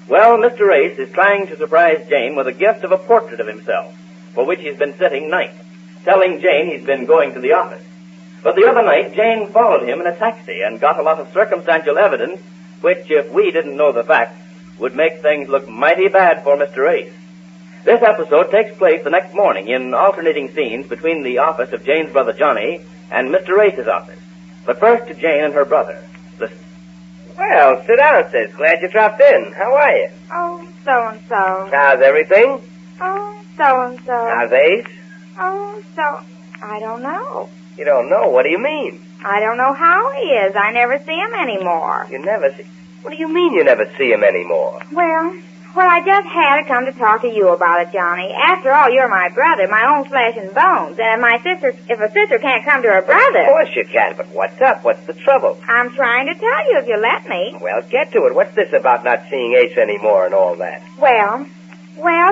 Well, Mr. Ace is trying to surprise Jane with a gift of a portrait of himself, for which he's been sitting night, telling Jane he's been going to the office. But the other night, Jane followed him in a taxi and got a lot of circumstantial evidence, which, if we didn't know the facts, would make things look mighty bad for Mr. Ace. This episode takes place the next morning in alternating scenes between the office of Jane's brother Johnny and Mr. Ace's office. But first to Jane and her brother. Listen. Well, sit down, sis. Glad you dropped in. How are you? Oh, so-and-so. How's everything? Oh, so-and-so. How's Ace? Oh, I don't know. You don't know? What do you mean? I don't know how he is. I never see him anymore. You never see... What do you mean you never see him anymore? Well, I just had to come to talk to you about it, Johnny. After all, you're my brother, my own flesh and bones. And if a sister can't come to her brother... Of course you can, but what's up? What's the trouble? I'm trying to tell you if you let me. Well, get to it. What's this about not seeing Ace anymore and all that? Well,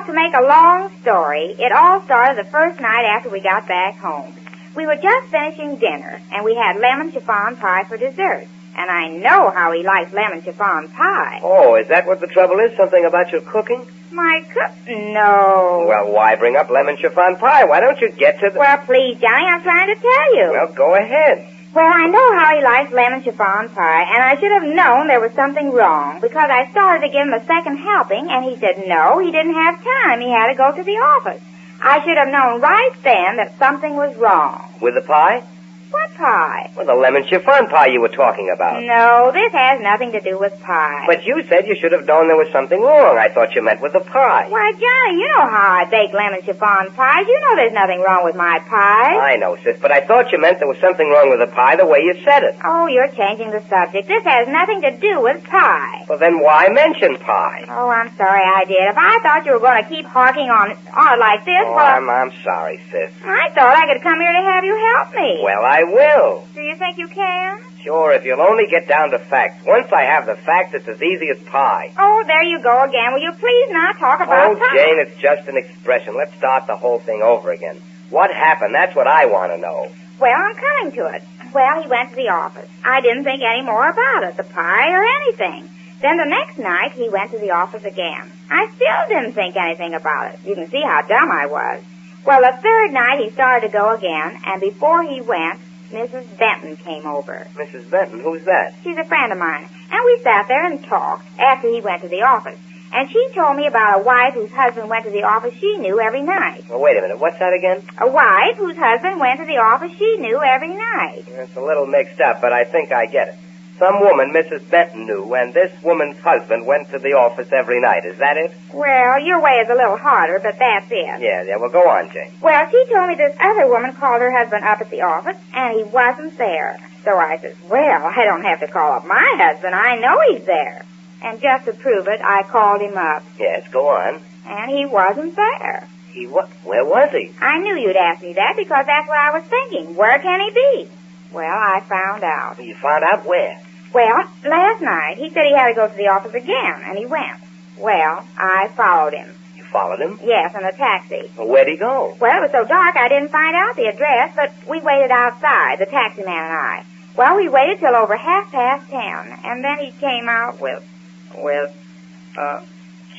to make a long story, it all started the first night after we got back home. We were just finishing dinner, and we had lemon chiffon pie for dessert. And I know how he likes lemon chiffon pie. Oh, is that what the trouble is? Something about your cooking? My No. Well, why bring up lemon chiffon pie? Why don't you get to the... Well, please, Johnny, I'm trying to tell you. Well, go ahead. Well, I know how he likes lemon chiffon pie, and I should have known there was something wrong, because I started to give him a second helping, and he said no, he didn't have time. He had to go to the office. I should have known right then that something was wrong. With the pie? What pie? Well, the lemon chiffon pie you were talking about. No, this has nothing to do with pie. But you said you should have known there was something wrong. I thought you meant with the pie. Why, Johnny, you know how I bake lemon chiffon pies. You know there's nothing wrong with my pie. I know, sis, but I thought you meant there was something wrong with the pie the way you said it. Oh, you're changing the subject. This has nothing to do with pie. Well, then why mention pie? Oh, I'm sorry I did. If I thought you were going to keep harking on it like this, well... I'm sorry, sis. I thought I could come here to have you help me. Well, I will. Do you think you can? Sure, if you'll only get down to facts. Once I have the facts, it's as easy as pie. Oh, there you go again. Will you please not talk about pie? Oh, Jane, it's just an expression. Let's start the whole thing over again. What happened? That's what I want to know. Well, I'm coming to it. Well, he went to the office. I didn't think any more about it, the pie or anything. Then the next night, he went to the office again. I still didn't think anything about it. You can see how dumb I was. Well, the third night, he started to go again, and before he went, Mrs. Benton came over. Mrs. Benton? Who's that? She's a friend of mine. And we sat there and talked after he went to the office. And she told me about a wife whose husband went to the office she knew every night. Well, wait a minute. What's that again? A wife whose husband went to the office she knew every night. It's a little mixed up, but I think I get it. Some woman Mrs. Benton knew, and this woman's husband went to the office every night. Is that it? Well, your way is a little harder, but that's it. Yeah, well, go on, Jane. Well, she told me this other woman called her husband up at the office, and he wasn't there. So I said, well, I don't have to call up my husband. I know he's there. And just to prove it, I called him up. Yes, go on. And he wasn't there. Where was he? I knew you'd ask me that because that's what I was thinking. Where can he be? Well, I found out. You found out where? Well, last night, he said he had to go to the office again, and he went. Well, I followed him. You followed him? Yes, in a taxi. Well, where'd he go? Well, it was so dark I didn't find out the address, but we waited outside, the taxi man and I. Well, we waited till over 10:30, and then he came out with...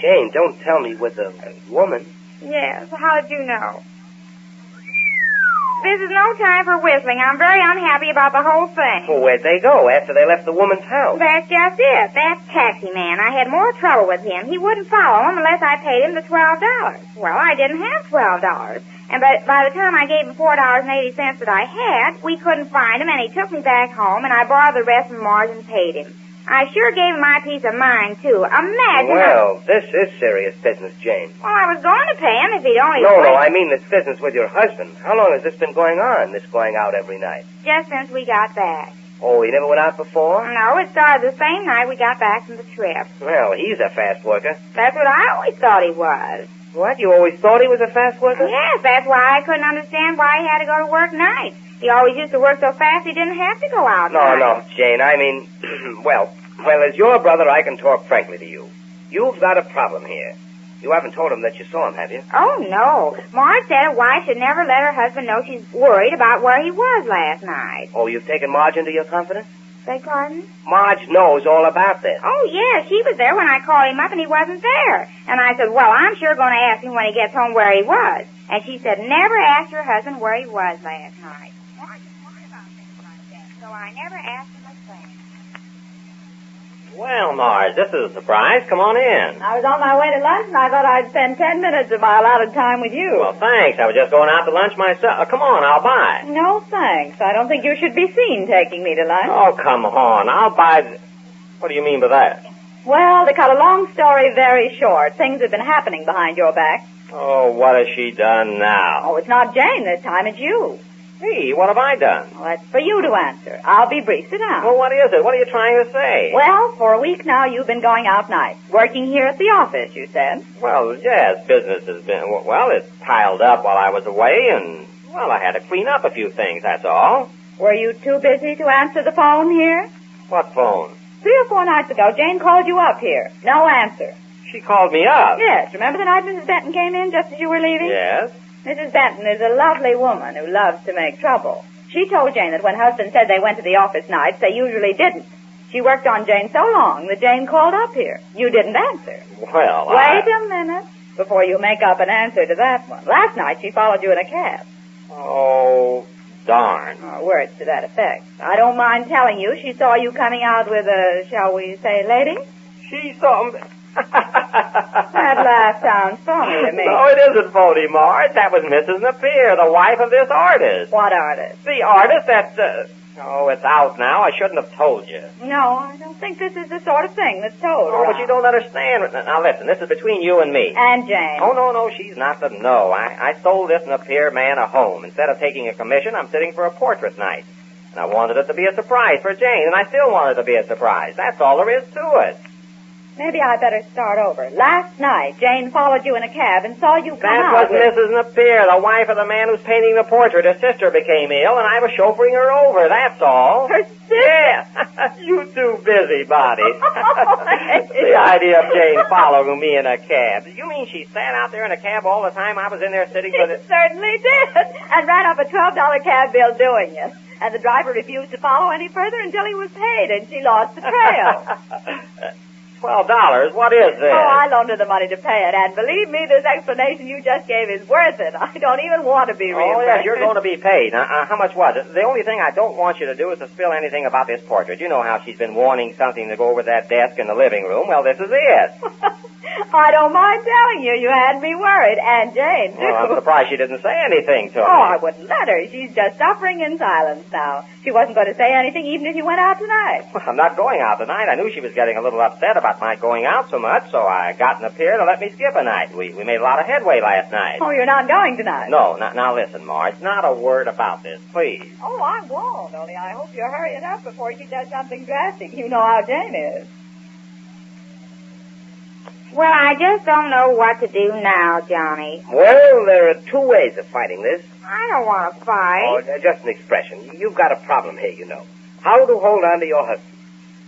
Jane, don't tell me with a woman. Yes, how did you know? This is no time for whistling. I'm very unhappy about the whole thing. Well, where'd they go after they left the woman's house? That's just it. That taxi man. I had more trouble with him. He wouldn't follow him unless I paid him the $12. Well, I didn't have $12. And by the time I gave him $4.80 that I had, we couldn't find him, and he took me back home, and I borrowed the rest from Marge and paid him. I sure gave him my piece of mind, too. Imagine... Well, this is serious business, Jane. Well, I was going to pay him if he'd only... No, I mean this business with your husband. How long has this been going on, this going out every night? Just since we got back. Oh, he never went out before? No, it started the same night we got back from the trip. Well, he's a fast worker. That's what I always thought he was. What? You always thought he was a fast worker? Yes, that's why I couldn't understand why he had to go to work nights. He always used to work so fast he didn't have to go out nights. No, Jane, I mean, well, as your brother, I can talk frankly to you. You've got a problem here. You haven't told him that you saw him, have you? Oh, no. Marge said a wife should never let her husband know she's worried about where he was last night. Oh, you've taken Marge into your confidence? Beg pardon? Marge knows all about this. Oh, yeah, she was there when I called him up and he wasn't there. And I said, well, I'm sure going to ask him when he gets home where he was. And she said, never ask your husband where he was last night. Marge is worried about things like that, so I never asked him a thing. Well, Marge, this is a surprise. Come on in. I was on my way to lunch, and I thought I'd spend 10 minutes of my allotted time with you. Well, thanks. I was just going out to lunch myself. Come on, I'll buy. No, thanks. I don't think you should be seen taking me to lunch. Oh, come on. I'll buy... What do you mean by that? Well, to cut a long story very short, things have been happening behind your back. Oh, what has she done now? Oh, it's not Jane this time, it's you. Hey, what have I done? Well, that's for you to answer. I'll be brief. Sit down. Well, what is it? What are you trying to say? Well, for a week now, you've been going out nights. Working here at the office, you said. Well, yes, business has been... Well, it piled up while I was away, and, well, I had to clean up a few things, that's all. Were you too busy to answer the phone here? What phone? 3 or 4 nights ago, Jane called you up here. No answer. She called me up. Yes. Remember the night Mrs. Benton came in just as you were leaving? Yes. Mrs. Benton is a lovely woman who loves to make trouble. She told Jane that when husband said they went to the office nights, they usually didn't. She worked on Jane so long that Jane called up here. You didn't answer. Well, Wait a minute before you make up an answer to that one. Last night she followed you in a cab. Oh, darn. Words to that effect. I don't mind telling you she saw you coming out with a, shall we say, lady? She saw me... That laugh sounds phony to me. No, it isn't phony, Marge. That was Mrs. Napier, the wife of this artist. What artist? The artist that's, oh, it's out now. I shouldn't have told you. No, I don't think this is the sort of thing that's told. Oh, but you don't understand. Now, listen, this is between you and me. And Jane. Oh, no, she's not to know. I sold this Napier man a home. Instead of taking a commission, I'm sitting for a portrait night. And I wanted it to be a surprise for Jane, and I still want it to be a surprise. That's all there is to it. Maybe I better start over. Last night, Jane followed you in a cab and saw you come out. That was Mrs. Napier, the wife of the man who's painting the portrait. Her sister became ill, and I was chauffeuring her over, that's all. Her sister? Yeah. You too busybody. The idea of Jane following me in a cab. You mean she sat out there in a cab all the time I was in there sitting with it? She certainly did, and ran up a $12 cab bill doing it. And the driver refused to follow any further until he was paid, and she lost the trail. $12? What is this? Oh, I loaned her the money to pay it, and believe me, this explanation you just gave is worth it. I don't even want to be reimbursed. Oh, yes, you're going to be paid. How much was it? The only thing I don't want you to do is to spill anything about this portrait. You know how she's been wanting something to go over that desk in the living room. Well, this is it. I don't mind telling you, you had me worried, and Jane, too. Well, I'm surprised she didn't say anything to me. Oh, I wouldn't let her. She's just suffering in silence now. She wasn't going to say anything even if you went out tonight. Well, I'm not going out tonight. I knew she was getting a little upset about my going out so much, so I got Napier to let me skip a night. We made a lot of headway last night. Oh, you're not going tonight? No, now listen, Marge, not a word about this, please. Oh, I won't, only I hope you hurry it up before she does something drastic. You know how Jane is. Well, I just don't know what to do now, Johnny. Well, there are 2 ways of fighting this. I don't want to fight. Oh, just an expression. You've got a problem here, you know. How to hold on to your husband.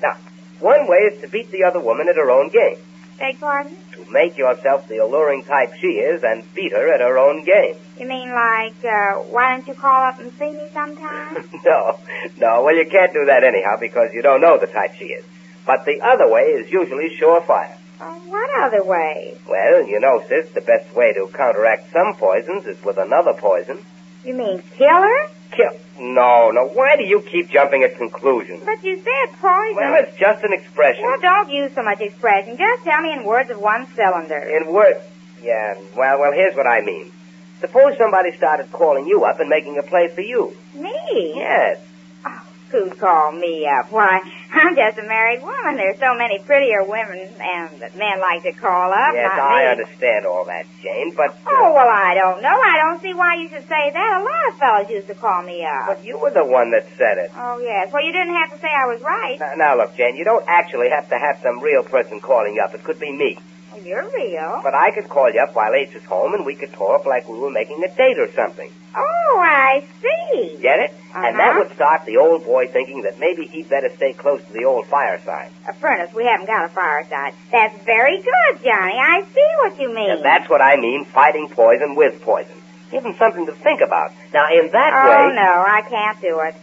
Now, one way is to beat the other woman at her own game. Beg pardon? To make yourself the alluring type she is and beat her at her own game. You mean like, why don't you call up and see me sometime? No. Well, you can't do that anyhow because you don't know the type she is. But the other way is usually surefire. What other way? Well, you know, sis, the best way to counteract some poisons is with another poison. You mean kill her? Kill? No. Why do you keep jumping at conclusions? But you said poison. Well, it's just an expression. Well, don't use so much expression. Just tell me in words of one cylinder. In words? Yeah, well, here's what I mean. Suppose somebody started calling you up and making a play for you. Me? Yes. Who'd call me up? Why, I'm just a married woman. There's so many prettier women and that men like to call up. Yes, not I me. understand all that, Jane, but... Oh, well, I don't know. I don't see why you should say that. A lot of fellows used to call me up. But you were the one that said it. Oh, yes. Well, you didn't have to say I was right. Now, look, Jane, you don't actually have to have some real person calling you up. It could be me. Well, you're real. But I could call you up while Ace is home, and we could talk like we were making a date or something. Oh, I see. Get it? And that would start the old boy thinking that maybe he'd better stay close to the old fireside. A furnace. We haven't got a fireside. That's very good, Johnny. I see what you mean. And that's what I mean, fighting poison with poison. Give him something to think about. Now, in that Oh, way... no, I can't do it.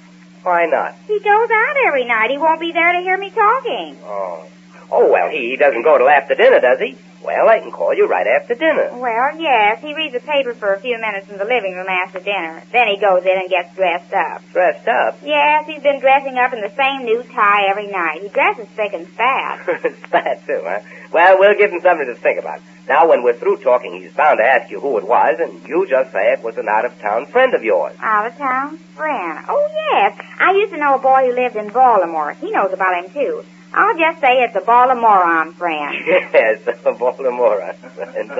Why not? He goes out every night. He won't be there to hear me talking. Oh, well, he doesn't go till after dinner, does he? Well, I can call you right after dinner. Well, yes. He reads the paper for a few minutes in the living room after dinner. Then he goes in and gets dressed up. Dressed up? Yes, he's been dressing up in the same new tie every night. He dresses thick and fat. Fat, too, huh? Well, we'll give him something to think about. Now, when we're through talking, he's bound to ask you who it was, and you just say it was an out-of-town friend of yours. Out-of-town friend? Oh, yes. I used to know a boy who lived in Baltimore. He knows about him, too. I'll just say it's a Baltimorean friend. Yes, a Baltimorean friend.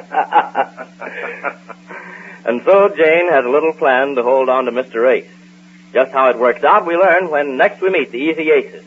And so Jane has a little plan to hold on to Mr. Ace. Just how it works out, we learn when next we meet the Easy Aces.